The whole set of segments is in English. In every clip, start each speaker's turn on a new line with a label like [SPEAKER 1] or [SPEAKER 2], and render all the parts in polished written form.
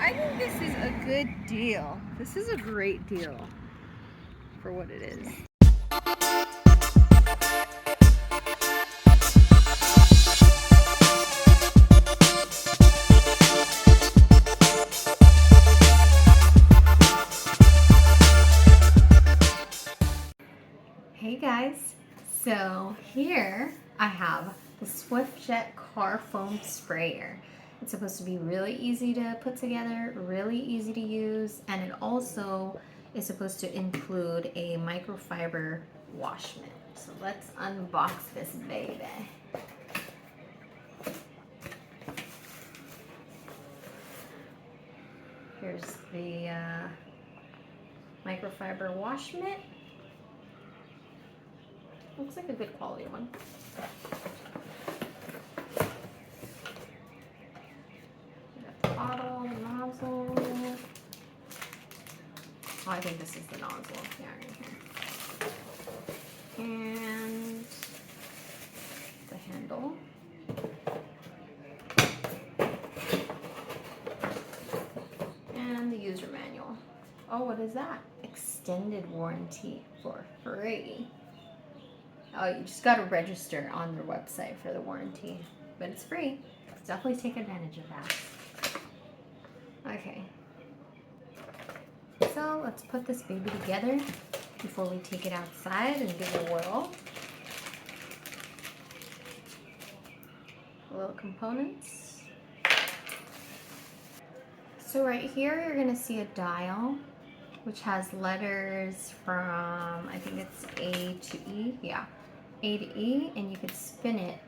[SPEAKER 1] I think this is a good deal. This is a great deal for what it is.
[SPEAKER 2] Hey guys, so here I have the Swiftjet car foam sprayer. It's supposed to be really easy to put together, really easy to use, and it also is supposed to include a microfiber wash mitt. So let's unbox this baby. Here's the microfiber wash mitt. Looks like a good quality one. Got the bottle, the nozzle. Oh, I think this is the nozzle. Yeah, right here. And the handle. And the user manual. Oh, what is that? Extended warranty for free. Oh, you just got to register on their website for the warranty, but it's free. Definitely take advantage of that. Okay. So let's put this baby together before we take it outside and give it a whirl. Little components. So right here you're going to see a dial which has letters from, I think it's A to E. Yeah. A to E, and you could spin it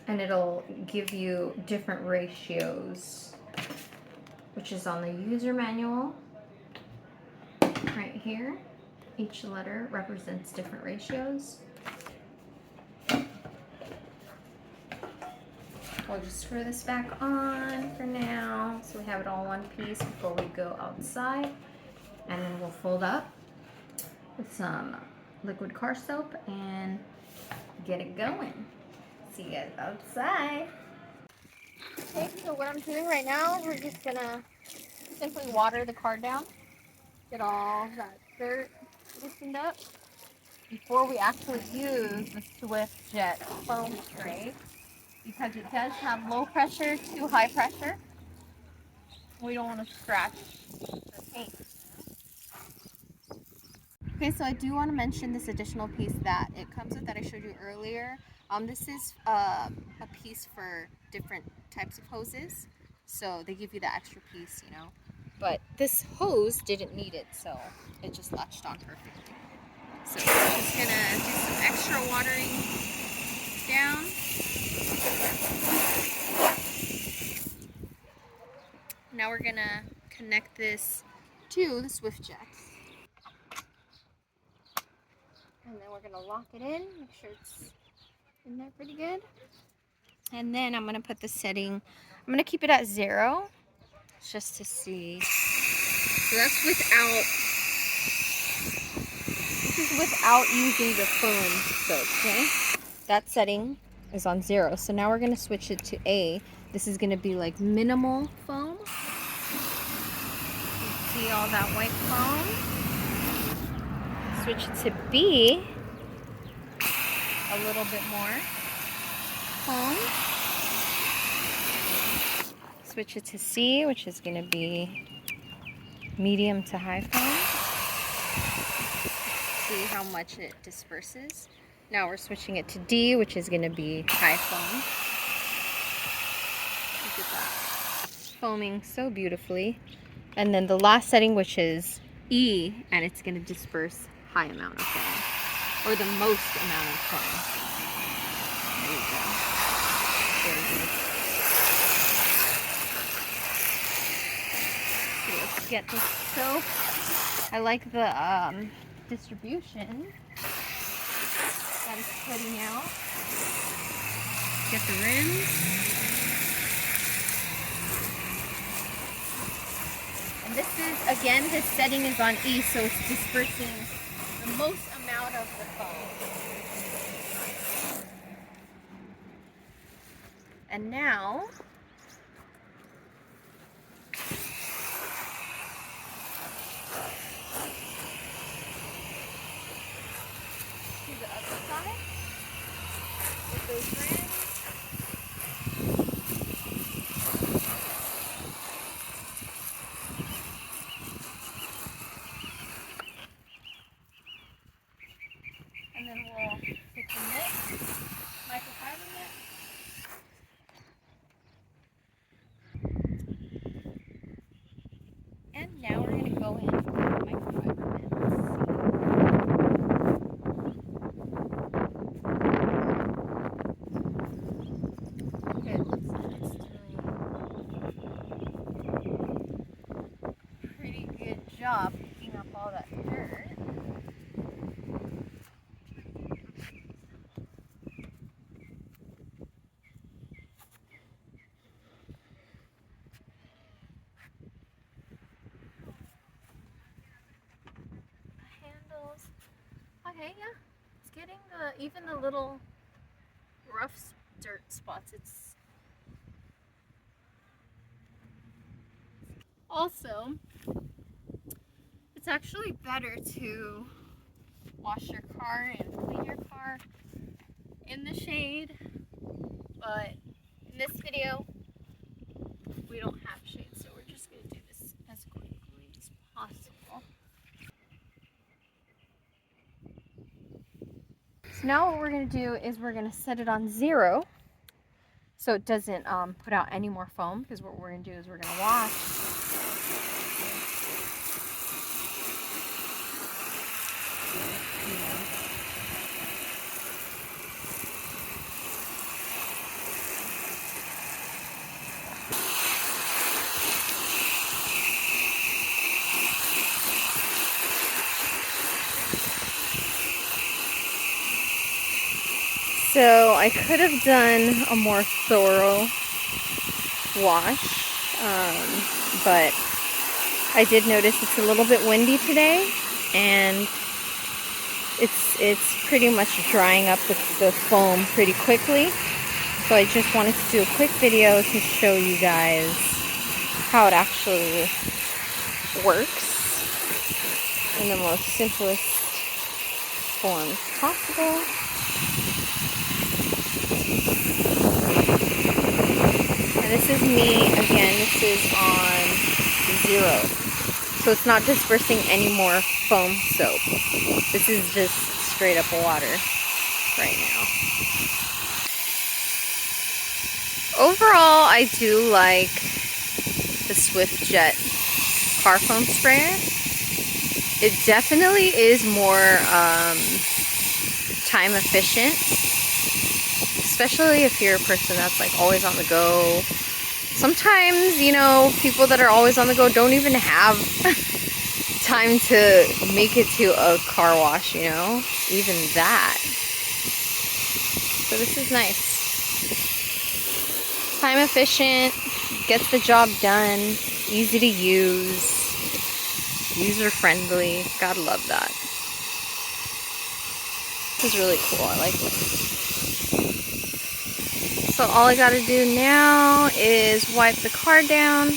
[SPEAKER 2] and it'll give you different ratios, which is on the user manual right here. Each letter represents different ratios. We'll just screw this back on for now so we have it all in one piece before we go outside, and then we'll fold up with some liquid car soap and get it going. See you guys outside.
[SPEAKER 1] Okay, so what I'm doing right now, we're just gonna simply water the car down, get all that dirt loosened up before we actually use the Swiftjet foam spray, because it does have low pressure to high pressure. We don't want to scratch the paint. Okay, so I do want to mention this additional piece that it comes with that I showed you earlier. This is a piece for different types of hoses, so they give you the extra piece, you know. But this hose didn't need it, so it just latched on perfectly. So we're just gonna do some extra watering down. Now we're gonna connect this to the Swiftjet. And then we're gonna lock it in, make sure it's in there pretty good. And then I'm gonna put the setting, I'm gonna keep it at 0, just to see. So that's without, this is without using the foam soap, okay? That setting is on 0. So now we're gonna switch it to A. This is gonna be like minimal foam. You see all that white foam? Switch it to B, a little bit more foam. Switch it to C, which is going to be medium to high foam. See how much it disperses. Now we're switching it to D, which is going to be high foam. Look at that. Foaming so beautifully. And then the last setting, which is E, and it's going to disperse high amount of foam, or the most amount of foam. There you go. Very good. So let's get this soap. I like the distribution that it's putting out. Get the rims. And this is, again, this setting is on E, so it's dispersing the most amount of the foam. And now go in with the microfiber bits. Okay, it looks like it's doing a pretty good job picking up all that dirt. Handles. Okay, yeah. It's getting even the little rough dirt spots. Also, it's actually better to wash your car and clean your car in the shade, but in this video we don't have shade, so we're just going to do this as quickly as possible. So now what we're going to do is we're going to set it on 0 so it doesn't put out any more foam, because what we're going to do is we're going to wash. So I could have done a more thorough wash, but I did notice it's a little bit windy today, and it's pretty much drying up the foam pretty quickly. So I just wanted to do a quick video to show you guys how it actually works in the most simplest form possible. This is me, again, this is on 0. So it's not dispersing any more foam soap. This is just straight up water right now. Overall, I do like the Swiftjet car foam sprayer. It definitely is more time efficient, especially if you're a person that's like always on the go. Sometimes, you know, people that are always on the go don't even have time to make it to a car wash, you know, even that. So this is nice. Time efficient, gets the job done, easy to use, user friendly. Gotta love that. This is really cool. I like it. So all I gotta do now is wipe the car down,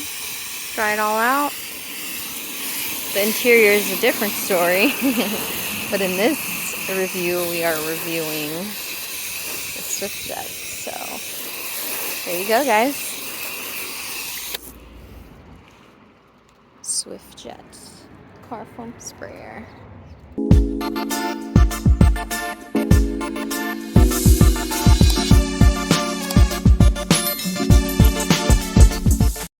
[SPEAKER 1] dry it all out. The interior is a different story, but in this review we are reviewing the Swiftjet. So there you go, guys. Swiftjet car foam sprayer.